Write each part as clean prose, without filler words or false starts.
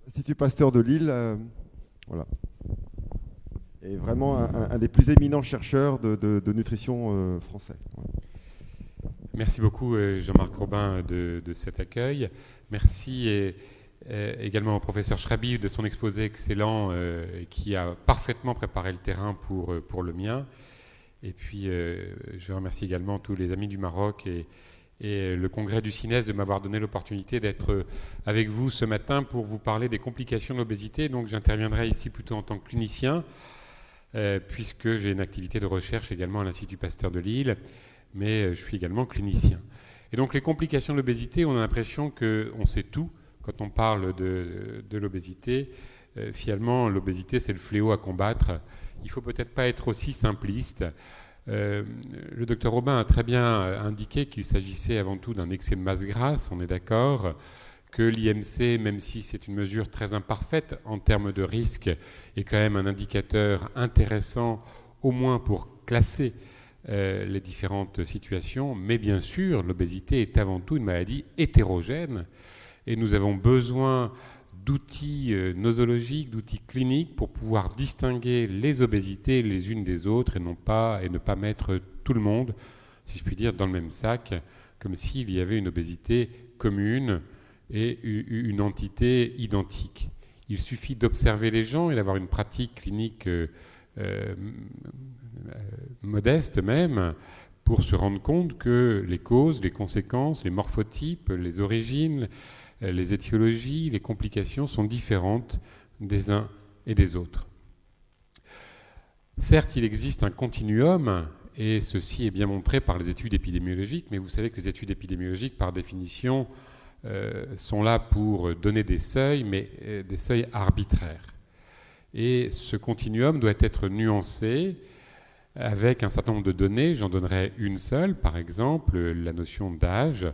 Institut Pasteur de Lille, voilà, est vraiment un des plus éminents chercheurs de nutrition français. Voilà. Merci beaucoup Jean-Marc Robin de cet accueil. Merci également au professeur Schrabi de son exposé excellent qui a parfaitement préparé le terrain pour le mien. Et puis je remercie également tous les amis du Maroc et le congrès du CINES de m'avoir donné l'opportunité d'être avec vous ce matin pour vous parler des complications de l'obésité. Donc j'interviendrai ici plutôt en tant que clinicien puisque j'ai une activité de recherche également à l'Institut Pasteur de Lille, mais je suis également clinicien. Et donc les complications de l'obésité, on a l'impression qu'on sait tout quand on parle de l'obésité. Finalement, l'obésité, c'est le fléau à combattre. Il ne faut peut-être pas être aussi simpliste. Le docteur Robin a très bien indiqué qu'il s'agissait avant tout d'un excès de masse grasse, on est d'accord, que l'IMC, même si c'est une mesure très imparfaite en termes de risque, est quand même un indicateur intéressant, au moins pour classer les différentes situations. Mais bien sûr, l'obésité est avant tout une maladie hétérogène et nous avons besoin d'outils nosologiques, d'outils cliniques pour pouvoir distinguer les obésités les unes des autres et ne pas mettre tout le monde, si je puis dire, dans le même sac, comme s'il y avait une obésité commune et une entité identique. Il suffit d'observer les gens et d'avoir une pratique clinique modeste même pour se rendre compte que les causes, les conséquences, les morphotypes, les origines, les étiologies, les complications sont différentes des uns et des autres. Certes, il existe un continuum, et ceci est bien montré par les études épidémiologiques, mais vous savez que les études épidémiologiques, par définition, sont là pour donner des seuils, mais des seuils arbitraires. Et ce continuum doit être nuancé avec un certain nombre de données. J'en donnerai une seule, par exemple, la notion d'âge.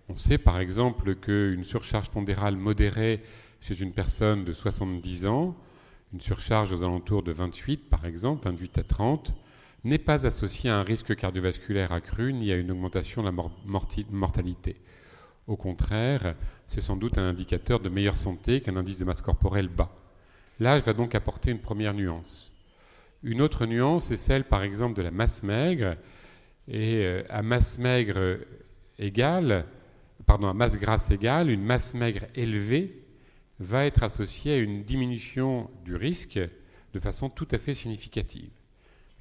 On sait par exemple qu'une surcharge pondérale modérée chez une personne de 70 ans, une surcharge aux alentours de 28 par exemple, 28 à 30, n'est pas associée à un risque cardiovasculaire accru ni à une augmentation de la mortalité. Au contraire, c'est sans doute un indicateur de meilleure santé qu'un indice de masse corporelle bas. L'âge va donc apporter une première nuance. Une autre nuance est celle par exemple de la masse maigre, et à masse maigre égale, à masse grasse égale, une masse maigre élevée va être associée à une diminution du risque de façon tout à fait significative.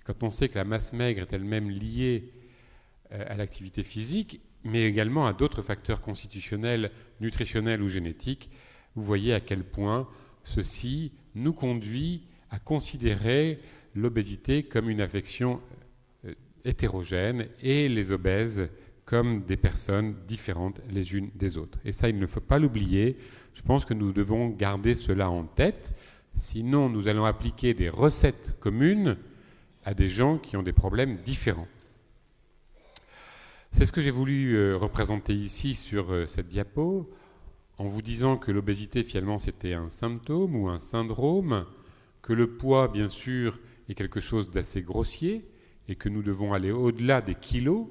Quand on sait que la masse maigre est elle-même liée à l'activité physique, mais également à d'autres facteurs constitutionnels, nutritionnels ou génétiques, vous voyez à quel point ceci nous conduit à considérer l'obésité comme une affection hétérogène et les obèses comme des personnes différentes les unes des autres. Et ça, il ne faut pas l'oublier. Je pense que nous devons garder cela en tête. Sinon, nous allons appliquer des recettes communes à des gens qui ont des problèmes différents. C'est ce que j'ai voulu représenter ici sur cette diapo, en vous disant que l'obésité, finalement, c'était un symptôme ou un syndrome, que le poids, bien sûr, est quelque chose d'assez grossier et que nous devons aller au-delà des kilos.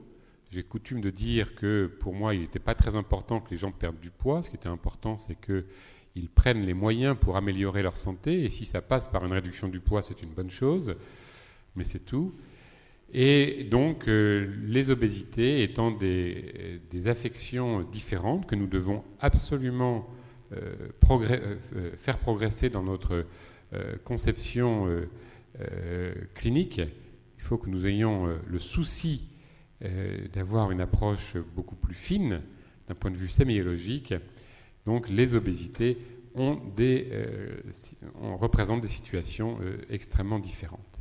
J'ai coutume de dire que pour moi, il n'était pas très important que les gens perdent du poids. Ce qui était important, c'est qu'ils prennent les moyens pour améliorer leur santé. Et si ça passe par une réduction du poids, c'est une bonne chose. Mais c'est tout. Et donc, les obésités étant des affections différentes que nous devons absolument faire progresser dans notre conception clinique, il faut que nous ayons le souci d'avoir une approche beaucoup plus fine d'un point de vue sémiologique. Donc les obésités représentent des situations extrêmement différentes.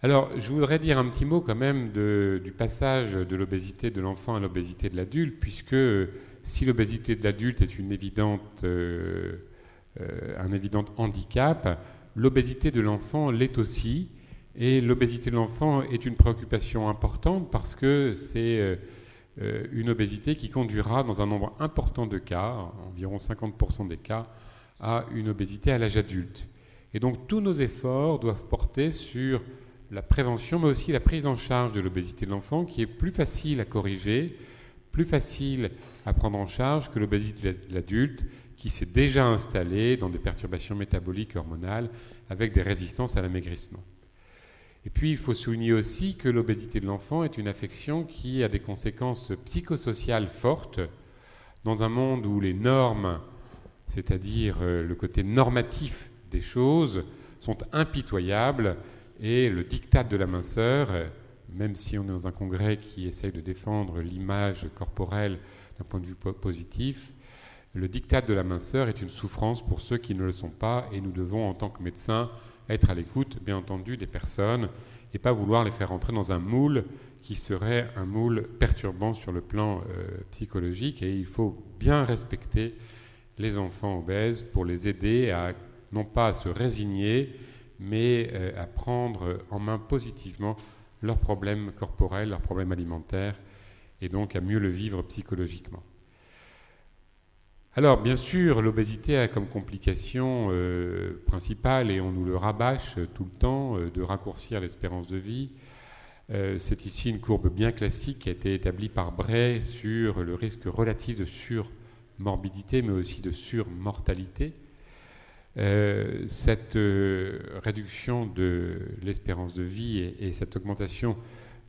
Alors je voudrais dire un petit mot quand même du passage de l'obésité de l'enfant à l'obésité de l'adulte, puisque si l'obésité de l'adulte est un évident handicap, l'obésité de l'enfant l'est aussi. Et l'obésité de l'enfant est une préoccupation importante parce que c'est une obésité qui conduira dans un nombre important de cas, environ 50% des cas, à une obésité à l'âge adulte. Et donc tous nos efforts doivent porter sur la prévention, mais aussi la prise en charge de l'obésité de l'enfant, qui est plus facile à corriger, plus facile à prendre en charge que l'obésité de l'adulte, qui s'est déjà installée dans des perturbations métaboliques et hormonales avec des résistances à l'amaigrissement. Et puis, il faut souligner aussi que l'obésité de l'enfant est une affection qui a des conséquences psychosociales fortes dans un monde où les normes, c'est-à-dire le côté normatif des choses, sont impitoyables et le diktat de la minceur, même si on est dans un congrès qui essaye de défendre l'image corporelle d'un point de vue positif, le diktat de la minceur est une souffrance pour ceux qui ne le sont pas, et nous devons, en tant que médecins, être à l'écoute, bien entendu, des personnes et pas vouloir les faire entrer dans un moule qui serait un moule perturbant sur le plan psychologique. Et il faut bien respecter les enfants obèses pour les aider à, non pas à se résigner, mais à prendre en main positivement leurs problèmes corporels, leurs problèmes alimentaires, et donc à mieux le vivre psychologiquement. Alors, bien sûr, l'obésité a comme complication principale, et on nous le rabâche tout le temps, de raccourcir l'espérance de vie. C'est ici une courbe bien classique qui a été établie par Bray sur le risque relatif de surmorbidité, mais aussi de surmortalité. Cette réduction de l'espérance de vie et cette augmentation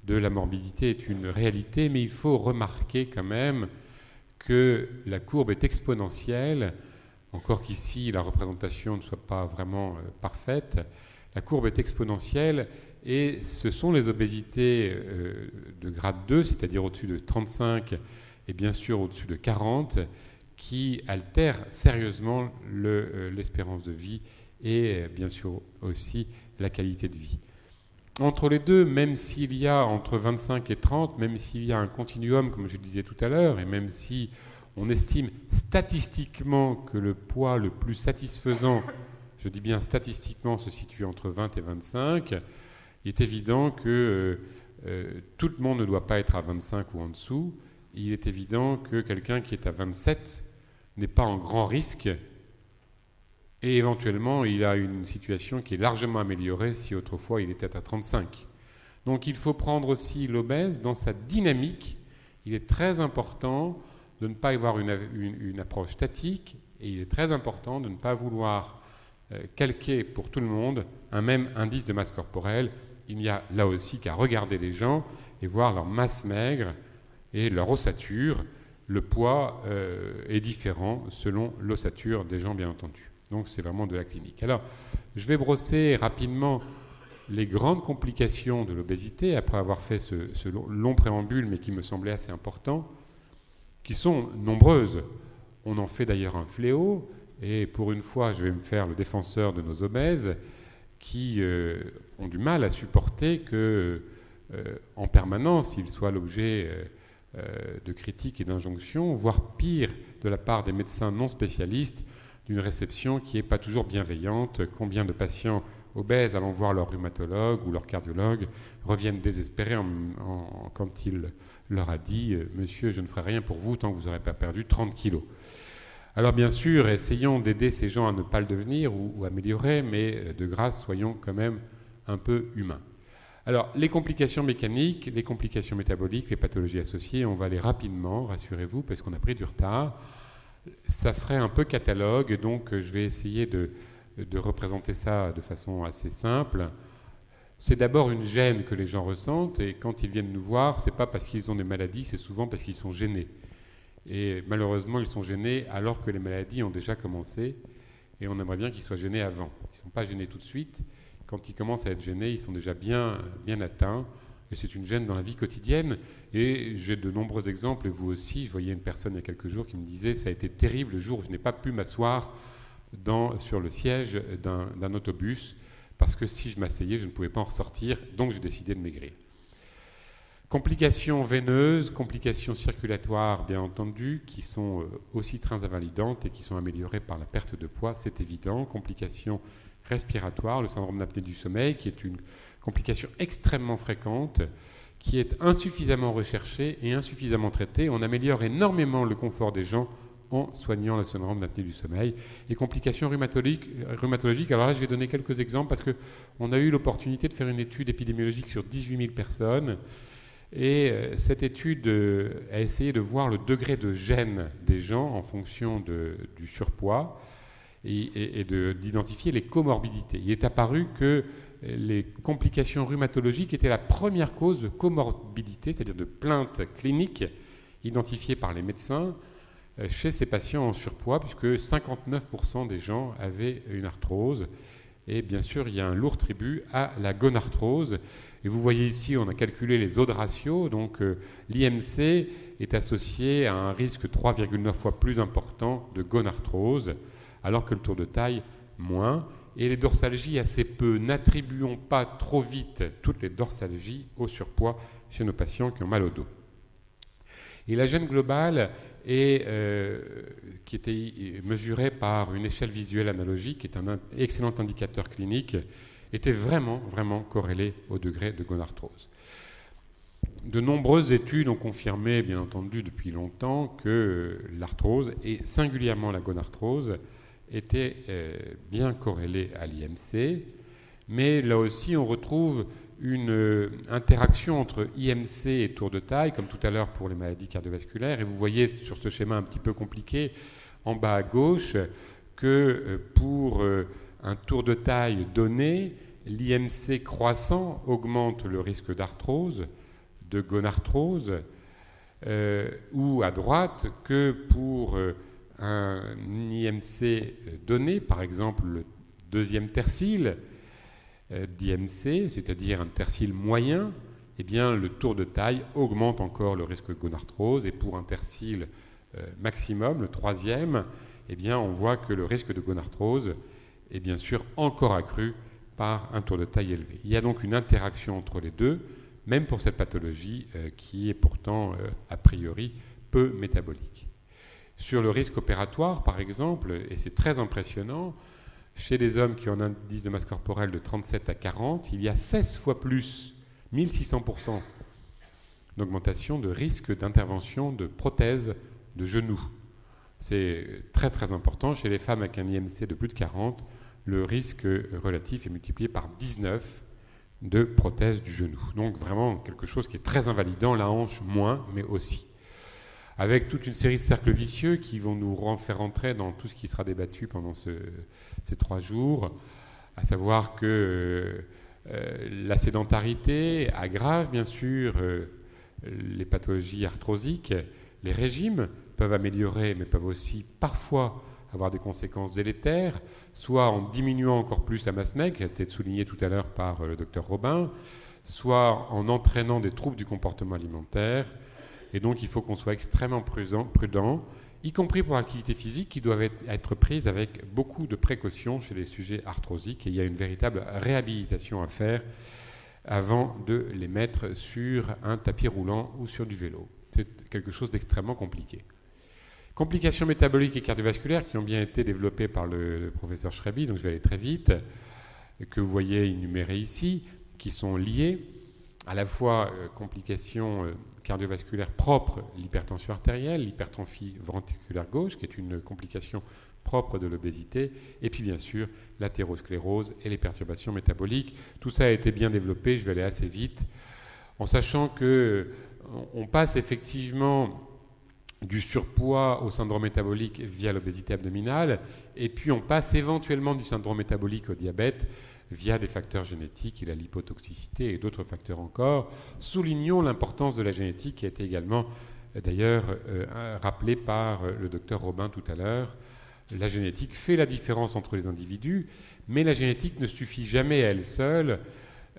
de la morbidité est une réalité, mais il faut remarquer quand même que la courbe est exponentielle, encore qu'ici la représentation ne soit pas vraiment parfaite. La courbe est exponentielle et ce sont les obésités de grade 2, c'est-à-dire au-dessus de 35 et bien sûr au-dessus de 40, qui altèrent sérieusement l'espérance de vie et bien sûr aussi la qualité de vie. Entre les deux, même s'il y a entre 25 et 30, même s'il y a un continuum, comme je le disais tout à l'heure, et même si on estime statistiquement que le poids le plus satisfaisant, je dis bien statistiquement, se situe entre 20 et 25, il est évident que tout le monde ne doit pas être à 25 ou en dessous. Il est évident que quelqu'un qui est à 27 n'est pas en grand risque, et éventuellement il a une situation qui est largement améliorée si autrefois il était à 35. Donc il faut prendre aussi l'obèse dans sa dynamique. Il est très important de ne pas avoir une approche statique, et il est très important de ne pas vouloir calquer pour tout le monde un même indice de masse corporelle. Il n'y a là aussi qu'à regarder les gens et voir leur masse maigre et leur ossature. Le poids est différent selon l'ossature des gens, bien entendu. Donc c'est vraiment de la clinique. Alors, je vais brosser rapidement les grandes complications de l'obésité, après avoir fait ce long préambule, mais qui me semblait assez important, qui sont nombreuses. On en fait d'ailleurs un fléau, et pour une fois, je vais me faire le défenseur de nos obèses, qui ont du mal à supporter que, en permanence, ils soient l'objet de critiques et d'injonctions, voire pire, de la part des médecins non spécialistes, d'une réception qui n'est pas toujours bienveillante. Combien de patients obèses allant voir leur rhumatologue ou leur cardiologue reviennent désespérés quand il leur a dit « Monsieur, je ne ferai rien pour vous tant que vous n'aurez pas perdu 30 kilos ». Alors bien sûr, essayons d'aider ces gens à ne pas le devenir ou améliorer, mais de grâce, soyons quand même un peu humains. Alors, les complications mécaniques, les complications métaboliques, les pathologies associées, on va aller rapidement, rassurez-vous, parce qu'on a pris du retard. Ça ferait un peu catalogue, donc je vais essayer de représenter ça de façon assez simple. C'est d'abord une gêne que les gens ressentent, et quand ils viennent nous voir, c'est pas parce qu'ils ont des maladies, c'est souvent parce qu'ils sont gênés. Et malheureusement, ils sont gênés alors que les maladies ont déjà commencé, et on aimerait bien qu'ils soient gênés avant. Ils ne sont pas gênés tout de suite. Quand ils commencent à être gênés, ils sont déjà bien atteints, et c'est une gêne dans la vie quotidienne. Et j'ai de nombreux exemples, et vous aussi. Je voyais une personne il y a quelques jours qui me disait « Ça a été terrible le jour où je n'ai pas pu m'asseoir sur le siège d'un autobus, parce que si je m'asseyais, je ne pouvais pas en ressortir, donc j'ai décidé de maigrir ». Complications veineuses, complications circulatoires, bien entendu, qui sont aussi très invalidantes et qui sont améliorées par la perte de poids, c'est évident. Complications respiratoires, le syndrome d'apnée du sommeil, qui est une complication extrêmement fréquente, qui est insuffisamment recherchée et insuffisamment traitée. On améliore énormément le confort des gens en soignant le syndrome d'apnée du sommeil. Et complications rhumatologiques, alors là je vais donner quelques exemples parce qu'on a eu l'opportunité de faire une étude épidémiologique sur 18 000 personnes. Et cette étude a essayé de voir le degré de gêne des gens en fonction du surpoids et d'identifier les comorbidités. Il est apparu que les complications rhumatologiques étaient la première cause de comorbidité, c'est-à-dire de plaintes cliniques identifiées par les médecins chez ces patients en surpoids, puisque 59% des gens avaient une arthrose. Et bien sûr, il y a un lourd tribut à la gonarthrose. Et vous voyez ici, on a calculé les odds ratios. Donc, l'IMC est associé à un risque 3,9 fois plus important de gonarthrose, alors que le tour de taille, moins. Et les dorsalgies, assez peu. N'attribuons pas trop vite toutes les dorsalgies au surpoids chez nos patients qui ont mal au dos. Et la gêne globale qui était mesurée par une échelle visuelle analogique, qui est un excellent indicateur clinique, était vraiment corrélée au degré de gonarthrose. De nombreuses études ont confirmé, bien entendu, depuis longtemps, que l'arthrose, et singulièrement la gonarthrose, était bien corrélée à l'IMC, mais là aussi on retrouve une interaction entre IMC et tour de taille, comme tout à l'heure pour les maladies cardiovasculaires. Et vous voyez sur ce schéma un petit peu compliqué, en bas à gauche, que pour un tour de taille donné, l'IMC croissant augmente le risque d'arthrose, de gonarthrose, ou à droite, que pour un IMC donné, par exemple le deuxième tercile, d'IMC, c'est-à-dire un tercile moyen, eh bien, le tour de taille augmente encore le risque de gonarthrose. Et pour un tercile maximum, le troisième, eh bien, on voit que le risque de gonarthrose est bien sûr encore accru par un tour de taille élevé. Il y a donc une interaction entre les deux, même pour cette pathologie qui est pourtant a priori peu métabolique. Sur le risque opératoire, par exemple, et c'est très impressionnant, chez les hommes qui ont un indice de masse corporelle de 37 à 40, il y a 16 fois plus, 1600% d'augmentation de risque d'intervention de prothèse de genou. C'est très très important. Chez les femmes avec un IMC de plus de 40, le risque relatif est multiplié par 19 de prothèse du genou. Donc vraiment quelque chose qui est très invalidant, la hanche moins, mais aussi. Avec toute une série de cercles vicieux qui vont nous faire rentrer dans tout ce qui sera débattu pendant ces 3 jours, à savoir que la sédentarité aggrave bien sûr les pathologies arthrosiques, les régimes peuvent améliorer mais peuvent aussi parfois avoir des conséquences délétères, soit en diminuant encore plus la masse maigre, qui a été souligné tout à l'heure par le docteur Robin, soit en entraînant des troubles du comportement alimentaire. Et donc, il faut qu'on soit extrêmement prudent, y compris pour l'activité physique, qui doit être prise avec beaucoup de précautions chez les sujets arthrosiques. Et il y a une véritable réhabilitation à faire avant de les mettre sur un tapis roulant ou sur du vélo. C'est quelque chose d'extrêmement compliqué. Complications métaboliques et cardiovasculaires qui ont bien été développées par le professeur Schreiby, donc je vais aller très vite, que vous voyez énumérées ici, qui sont liées à la fois complications cardiovasculaires propres, l'hypertension artérielle, l'hypertrophie ventriculaire gauche, qui est une complication propre de l'obésité, et puis bien sûr l'athérosclérose et les perturbations métaboliques. Tout ça a été bien développé, je vais aller assez vite, en sachant qu'on passe effectivement du surpoids au syndrome métabolique via l'obésité abdominale, et puis on passe éventuellement du syndrome métabolique au diabète via des facteurs génétiques et la lipotoxicité et d'autres facteurs encore. Soulignons l'importance de la génétique qui a été également d'ailleurs rappelée par le docteur Robin tout à l'heure. La génétique fait la différence entre les individus, mais la génétique ne suffit jamais à elle seule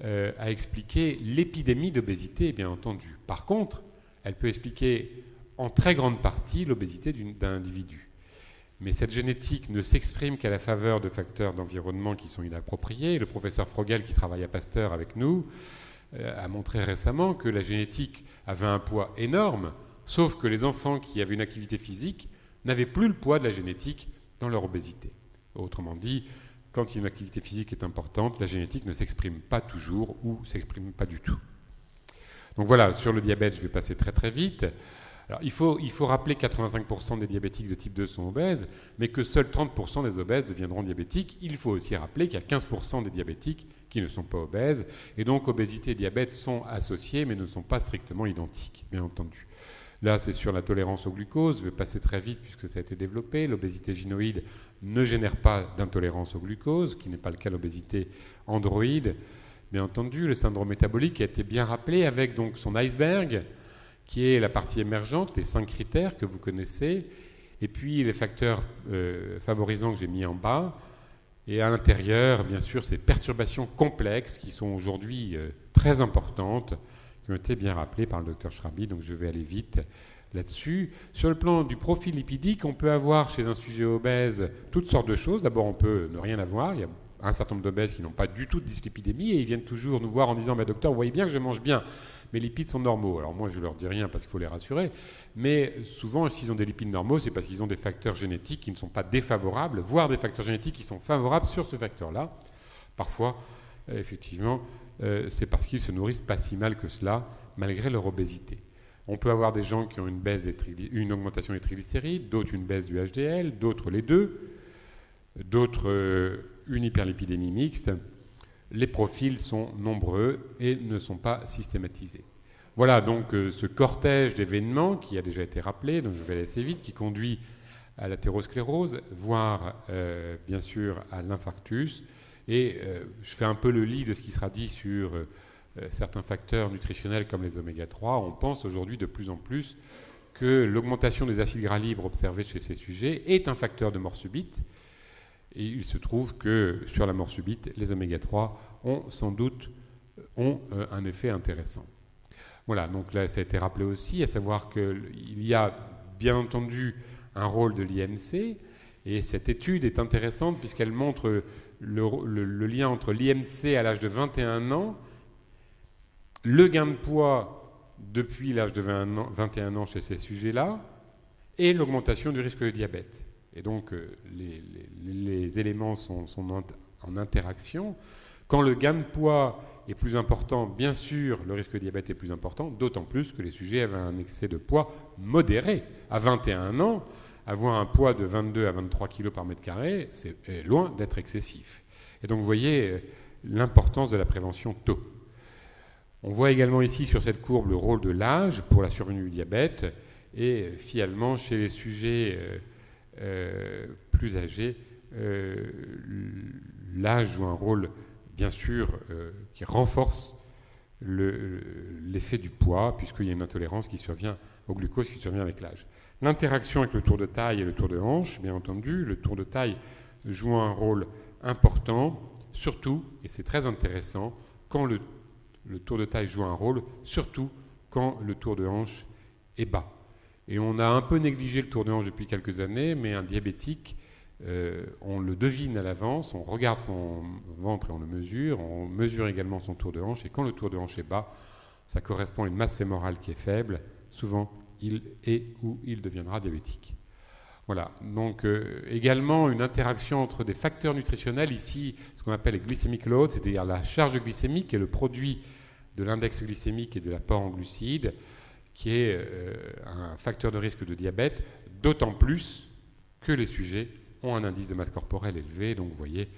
à expliquer l'épidémie d'obésité, bien entendu. Par contre, elle peut expliquer en très grande partie l'obésité d'un individu. Mais cette génétique ne s'exprime qu'à la faveur de facteurs d'environnement qui sont inappropriés. Le professeur Frogel, qui travaille à Pasteur avec nous, a montré récemment que la génétique avait un poids énorme, sauf que les enfants qui avaient une activité physique n'avaient plus le poids de la génétique dans leur obésité. Autrement dit, quand une activité physique est importante, la génétique ne s'exprime pas toujours ou ne s'exprime pas du tout. Donc voilà, sur le diabète, je vais passer très très vite. Alors, il faut rappeler que 85% des diabétiques de type 2 sont obèses, mais que seuls 30% des obèses deviendront diabétiques. Il faut aussi rappeler qu'il y a 15% des diabétiques qui ne sont pas obèses. Et donc, obésité et diabète sont associés, mais ne sont pas strictement identiques, bien entendu. Là, c'est sur la tolérance au glucose. Je vais passer très vite puisque ça a été développé. L'obésité gynoïde ne génère pas d'intolérance au glucose, qui n'est pas le cas de l'obésité androïde. Bien entendu, le syndrome métabolique a été bien rappelé avec donc son iceberg, qui est la partie émergente, les 5 critères que vous connaissez, et puis les facteurs favorisants que j'ai mis en bas. Et à l'intérieur, bien sûr, ces perturbations complexes qui sont aujourd'hui très importantes, qui ont été bien rappelées par le docteur Schrabi, donc je vais aller vite là-dessus. Sur le plan du profil lipidique, on peut avoir chez un sujet obèse toutes sortes de choses. D'abord, on peut ne rien avoir. Il y a un certain nombre d'obèses qui n'ont pas du tout de dyslipidémie et ils viennent toujours nous voir en disant « Docteur, vous voyez bien que je mange bien, mes lipides sont normaux. » Alors moi, je leur dis rien parce qu'il faut les rassurer. Mais souvent, s'ils ont des lipides normaux, c'est parce qu'ils ont des facteurs génétiques qui ne sont pas défavorables, voire des facteurs génétiques qui sont favorables sur ce facteur-là. Parfois, effectivement, c'est parce qu'ils se nourrissent pas si mal que cela, malgré leur obésité. On peut avoir des gens qui ont une augmentation des triglycérides, d'autres une baisse du HDL, d'autres les deux, d'autres une hyperlipidémie mixte. Les profils sont nombreux et ne sont pas systématisés. Voilà donc ce cortège d'événements qui a déjà été rappelé, donc je vais aller assez vite, qui conduit à l'athérosclérose, voire bien sûr à l'infarctus. Et je fais un peu le lit de ce qui sera dit sur certains facteurs nutritionnels comme les oméga 3. On pense aujourd'hui de plus en plus que l'augmentation des acides gras libres observés chez ces sujets est un facteur de mort subite. Et il se trouve que sur la mort subite, les oméga 3 ont sans doute un effet intéressant. Voilà, donc là ça a été rappelé aussi, à savoir qu'il y a bien entendu un rôle de l'IMC, et cette étude est intéressante puisqu'elle montre le lien entre l'IMC à l'âge de 21 ans, le gain de poids depuis l'âge de 21 ans chez ces sujets-là, et l'augmentation du risque de diabète. Et donc, les éléments sont en interaction. Quand le gain de poids est plus important, bien sûr, le risque de diabète est plus important, d'autant plus que les sujets avaient un excès de poids modéré. À 21 ans, avoir un poids de 22 à 23 kg par mètre carré, c'est loin d'être excessif. Et donc, vous voyez l'importance de la prévention tôt. On voit également ici sur cette courbe le rôle de l'âge pour la survenue du diabète. Et finalement, chez les sujets plus âgés, l'âge joue un rôle, bien sûr, qui renforce l'effet du poids, puisqu'il y a une intolérance qui survient au glucose qui survient avec l'âge. L'interaction avec le tour de taille et le tour de hanche, bien entendu, le tour de taille joue un rôle important, surtout, et c'est très intéressant, quand le tour de taille joue un rôle, surtout quand le tour de hanche est bas. Et on a un peu négligé le tour de hanche depuis quelques années, mais un diabétique, on le devine à l'avance, on regarde son ventre et on mesure également son tour de hanche, et quand le tour de hanche est bas, ça correspond à une masse fémorale qui est faible, souvent il deviendra diabétique. Voilà, donc également une interaction entre des facteurs nutritionnels, ici ce qu'on appelle les glycemic load, c'est-à-dire la charge glycémique qui est le produit de l'index glycémique et de l'apport en glucides, qui est un facteur de risque de diabète, d'autant plus que les sujets ont un indice de masse corporelle élevé. Donc vous voyez,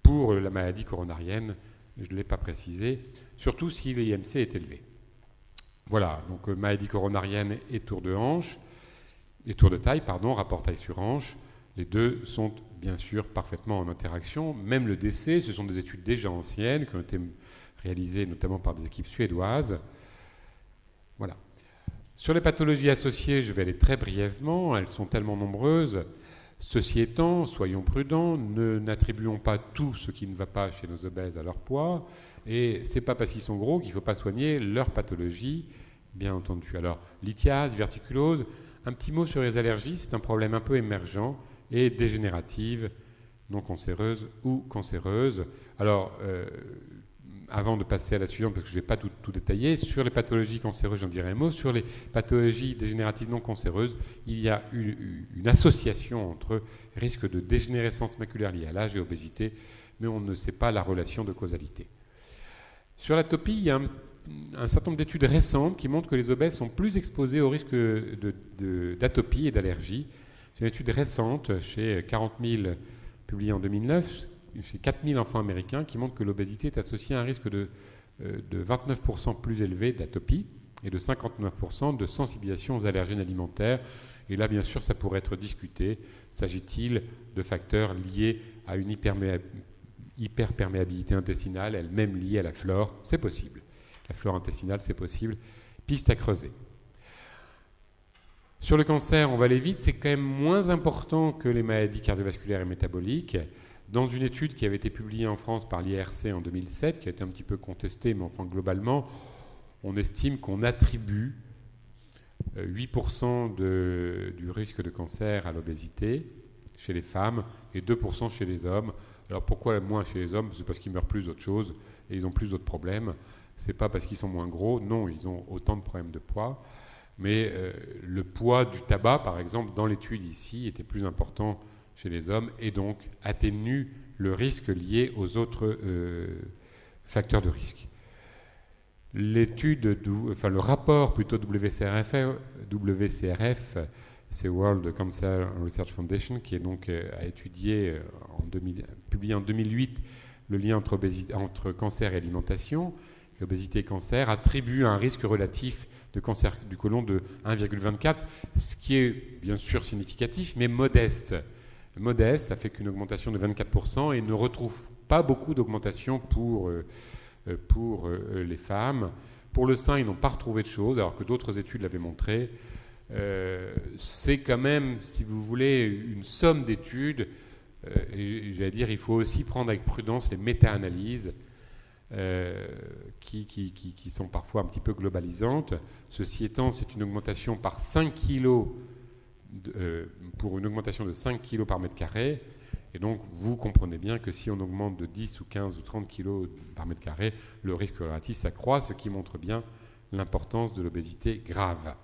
pour la maladie coronarienne, je ne l'ai pas précisé, surtout si l'IMC est élevé. Voilà, donc maladie coronarienne et tour de hanche, et tour de taille, rapport taille sur hanche, les deux sont bien sûr parfaitement en interaction. Même le décès, ce sont des études déjà anciennes qui ont été réalisées notamment par des équipes suédoises. Voilà. Sur les pathologies associées, je vais aller très brièvement, elles sont tellement nombreuses. Ceci étant, soyons prudents, n'attribuons pas tout ce qui ne va pas chez nos obèses à leur poids, et ce n'est pas parce qu'ils sont gros qu'il ne faut pas soigner leur pathologie, bien entendu. Alors, lithiase, verticulose, un petit mot sur les allergies, c'est un problème un peu émergent et dégénérative, non cancéreuse ou cancéreuse. Alors, avant de passer à la suivante, parce que je ne vais pas tout détailler, sur les pathologies cancéreuses, j'en dirai un mot. Sur les pathologies dégénératives non cancéreuses, il y a une association entre risque de dégénérescence maculaire liée à l'âge et obésité, mais on ne sait pas la relation de causalité. Sur l'atopie, il y a un certain nombre d'études récentes qui montrent que les obèses sont plus exposés au risque d'atopie et d'allergie. C'est une étude récente, chez 40 000, publiée en 2009, chez 4000 enfants américains qui montrent que l'obésité est associée à un risque de 29% plus élevé d'atopie et de 59% de sensibilisation aux allergènes alimentaires. Et là, bien sûr, ça pourrait être discuté. S'agit-il de facteurs liés à une hyperperméabilité intestinale, elle-même liée à la flore? C'est possible. La flore intestinale, c'est possible. Piste à creuser. Sur le cancer, on va aller vite, c'est quand même moins important que les maladies cardiovasculaires et métaboliques. Dans une étude qui avait été publiée en France par l'IRC en 2007, qui a été un petit peu contestée, mais enfin globalement, on estime qu'on attribue 8% du risque de cancer à l'obésité chez les femmes et 2% chez les hommes. Alors pourquoi moins chez les hommes? C'est parce qu'ils meurent plus d'autres choses et ils ont plus d'autres problèmes. C'est pas parce qu'ils sont moins gros, non, ils ont autant de problèmes de poids. Mais le poids du tabac, par exemple, dans l'étude ici, était plus important chez les hommes et donc atténue le risque lié aux autres facteurs de risque. Le rapport plutôt WCRF, c'est World Cancer Research Foundation, qui est donc a étudié, publié en 2008, le lien entre cancer et alimentation, et obésité et cancer, attribue un risque relatif de cancer du côlon de 1,24, ce qui est bien sûr significatif, mais modeste. Modeste, ça fait qu'une augmentation de 24% et ne retrouve pas beaucoup d'augmentation pour les femmes. Pour le sein, ils n'ont pas retrouvé de choses, alors que d'autres études l'avaient montré. C'est quand même, si vous voulez, une somme d'études. Et j'allais dire, il faut aussi prendre avec prudence les méta-analyses qui sont parfois un petit peu globalisantes. Ceci étant, c'est une augmentation par 5 kg, pour une augmentation de 5 kg par mètre carré. Et donc, vous comprenez bien que si on augmente de 10 ou 15 ou 30 kg par mètre carré, le risque relatif s'accroît, ce qui montre bien l'importance de l'obésité grave.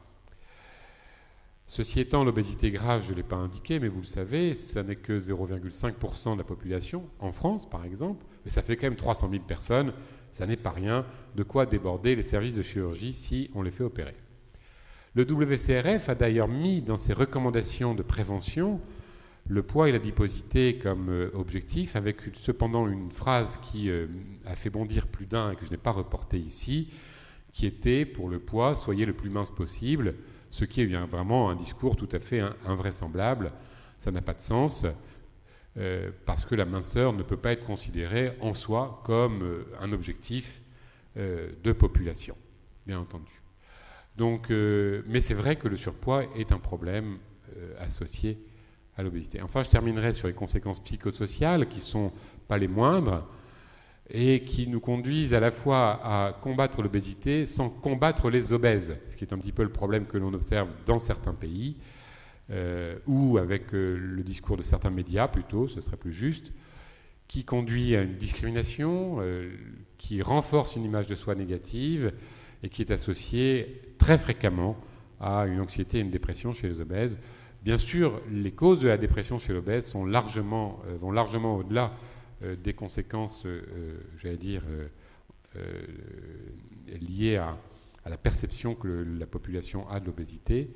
Ceci étant, l'obésité grave, je ne l'ai pas indiqué, mais vous le savez, ça n'est que 0,5% de la population, en France par exemple, mais ça fait quand même 300 000 personnes, ça n'est pas rien, de quoi déborder les services de chirurgie si on les fait opérer. Le WCRF a d'ailleurs mis dans ses recommandations de prévention le poids et l'adiposité comme objectif, avec cependant une phrase qui a fait bondir plus d'un et que je n'ai pas reportée ici, qui était pour le poids, soyez le plus mince possible, ce qui est bien vraiment un discours tout à fait invraisemblable. Ça n'a pas de sens, parce que la minceur ne peut pas être considérée en soi comme un objectif de population, bien entendu. Donc, mais c'est vrai que le surpoids est un problème associé à l'obésité. Enfin, je terminerai sur les conséquences psychosociales qui ne sont pas les moindres et qui nous conduisent à la fois à combattre l'obésité sans combattre les obèses, ce qui est un petit peu le problème que l'on observe dans certains pays, ou avec le discours de certains médias plutôt, ce serait plus juste, qui conduit à une discrimination, qui renforce une image de soi négative et qui est associée très fréquemment à une anxiété et une dépression chez les obèses. Bien sûr, les causes de la dépression chez l'obèse vont largement au-delà des conséquences, j'allais dire, liées à la perception que la population a de l'obésité.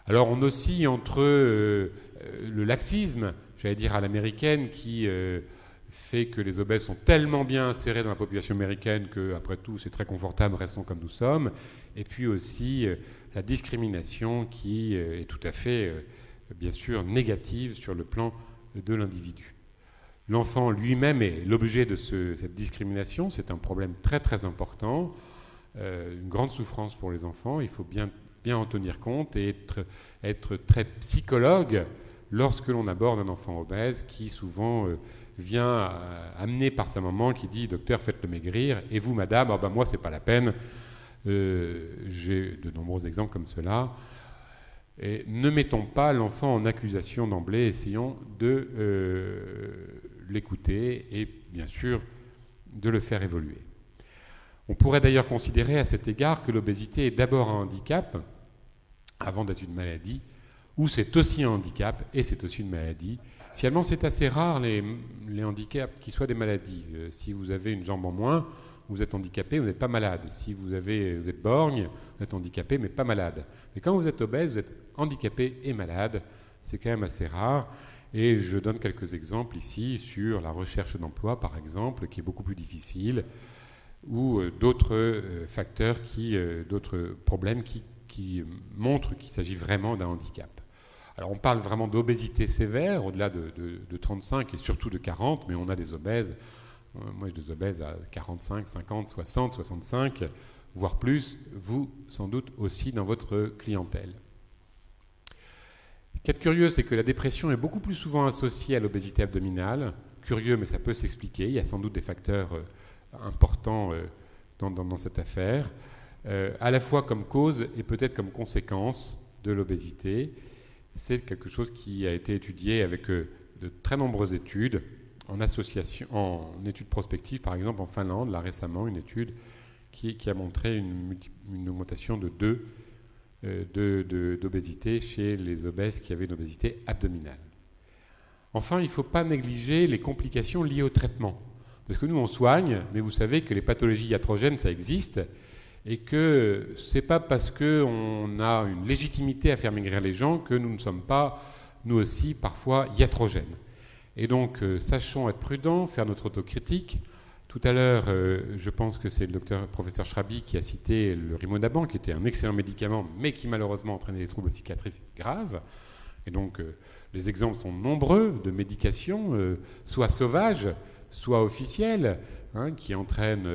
Alors on oscille entre le laxisme, j'allais dire à l'américaine, qui fait que les obèses sont tellement bien insérés dans la population américaine qu'après tout c'est très confortable, restons comme nous sommes, et puis aussi la discrimination qui est tout à fait, bien sûr, négative sur le plan de l'individu. L'enfant lui-même est l'objet de cette discrimination, c'est un problème très très important, une grande souffrance pour les enfants, il faut bien en tenir compte et être très psychologue lorsque l'on aborde un enfant obèse qui souvent vient amené par sa maman qui dit « Docteur, faites-le maigrir » et vous, madame, « Ah ben moi, c'est pas la peine ». J'ai de nombreux exemples comme cela. Et ne mettons pas l'enfant en accusation d'emblée, essayons de l'écouter et bien sûr de le faire évoluer. On pourrait d'ailleurs considérer à cet égard que l'obésité est d'abord un handicap avant d'être une maladie, ou c'est aussi un handicap et c'est aussi une maladie. Finalement, c'est assez rare les handicaps qui soient des maladies. Si vous avez une jambe en moins, vous êtes handicapé, vous n'êtes pas malade. Si vous êtes borgne, vous êtes handicapé, mais pas malade. Mais quand vous êtes obèse, vous êtes handicapé et malade. C'est quand même assez rare. Et je donne quelques exemples ici sur la recherche d'emploi, par exemple, qui est beaucoup plus difficile, ou d'autres facteurs, d'autres problèmes qui montrent qu'il s'agit vraiment d'un handicap. Alors on parle vraiment d'obésité sévère, au-delà de 35 et surtout de 40, mais on a des obèses, moi j'ai des obèses à 45, 50, 60, 65, voire plus, vous sans doute aussi dans votre clientèle. Ce qui est curieux, c'est que la dépression est beaucoup plus souvent associée à l'obésité abdominale. Curieux, mais ça peut s'expliquer. Il y a sans doute des facteurs importants dans cette affaire, à la fois comme cause et peut-être comme conséquence de l'obésité. C'est quelque chose qui a été étudié avec de très nombreuses études, en études prospectives, par exemple en Finlande, là récemment, une étude qui a montré une augmentation de 2 d'obésité chez les obèses qui avaient une obésité abdominale. Enfin, il ne faut pas négliger les complications liées au traitement. Parce que nous, on soigne, mais vous savez que les pathologies iatrogènes, ça existe, et que ce n'est pas parce qu'on a une légitimité à faire maigrir les gens que nous ne sommes pas, nous aussi, parfois iatrogènes. Et donc, sachons être prudents, faire notre autocritique. Tout à l'heure, je pense que c'est le professeur Schrabi qui a cité le Rimonabant, qui était un excellent médicament, mais qui malheureusement entraînait des troubles psychiatriques graves. Et donc, les exemples sont nombreux de médications, soit sauvages, soit officielles, qui entraînent,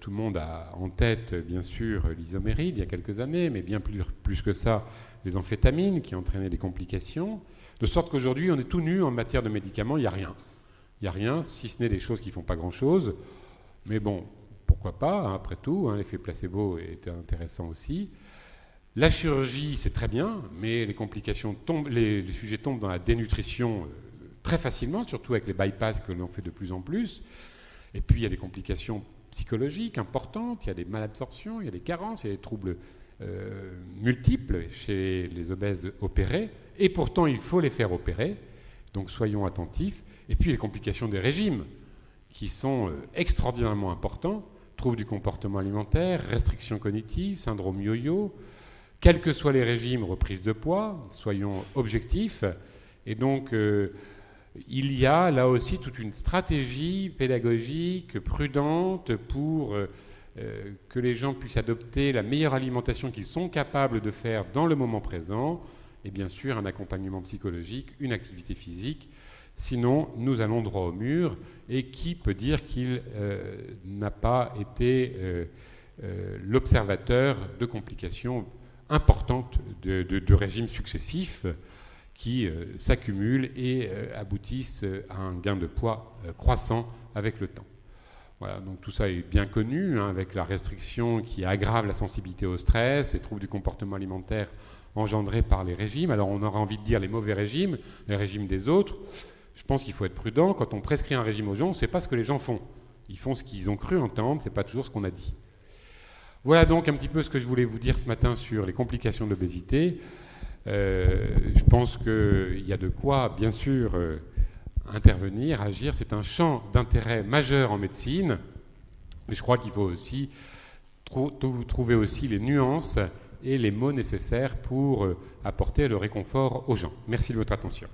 tout le monde a en tête, bien sûr, l'isoméride il y a quelques années, mais bien plus que ça, les amphétamines, qui entraînaient des complications. De sorte qu'aujourd'hui, on est tout nu en matière de médicaments, il n'y a rien. Il n'y a rien, si ce n'est des choses qui ne font pas grand-chose. Mais bon, pourquoi pas, après tout, l'effet placebo est intéressant aussi. La chirurgie, c'est très bien, mais les complications tombent, les sujets tombent dans la dénutrition très facilement, surtout avec les bypass que l'on fait de plus en plus. Et puis, il y a des complications psychologiques importantes, il y a des malabsorptions, il y a des carences, il y a des troubles multiples chez les obèses opérés. Et pourtant, il faut les faire opérer, donc soyons attentifs. Et puis, les complications des régimes, qui sont extraordinairement importants, troubles du comportement alimentaire, restrictions cognitives, syndrome yo-yo, quels que soient les régimes, reprise de poids, soyons objectifs. Et donc, il y a là aussi toute une stratégie pédagogique, prudente, pour que les gens puissent adopter la meilleure alimentation qu'ils sont capables de faire dans le moment présent, et bien sûr un accompagnement psychologique, une activité physique. Sinon, nous allons droit au mur, et qui peut dire qu'il n'a pas été l'observateur de complications importantes de régimes successifs qui s'accumulent et aboutissent à un gain de poids croissant avec le temps. Voilà, donc tout ça est bien connu, avec la restriction qui aggrave la sensibilité au stress, les troubles du comportement alimentaire engendrés par les régimes. Alors on aura envie de dire les mauvais régimes, les régimes des autres. Je pense qu'il faut être prudent. Quand on prescrit un régime aux gens, on ne sait pas ce que les gens font. Ils font ce qu'ils ont cru entendre, ce n'est pas toujours ce qu'on a dit. Voilà donc un petit peu ce que je voulais vous dire ce matin sur les complications de l'obésité. Je pense qu'il y a de quoi, bien sûr, intervenir, agir. C'est un champ d'intérêt majeur en médecine, mais je crois qu'il faut aussi trouver aussi les nuances et les mots nécessaires pour apporter le réconfort aux gens. Merci de votre attention.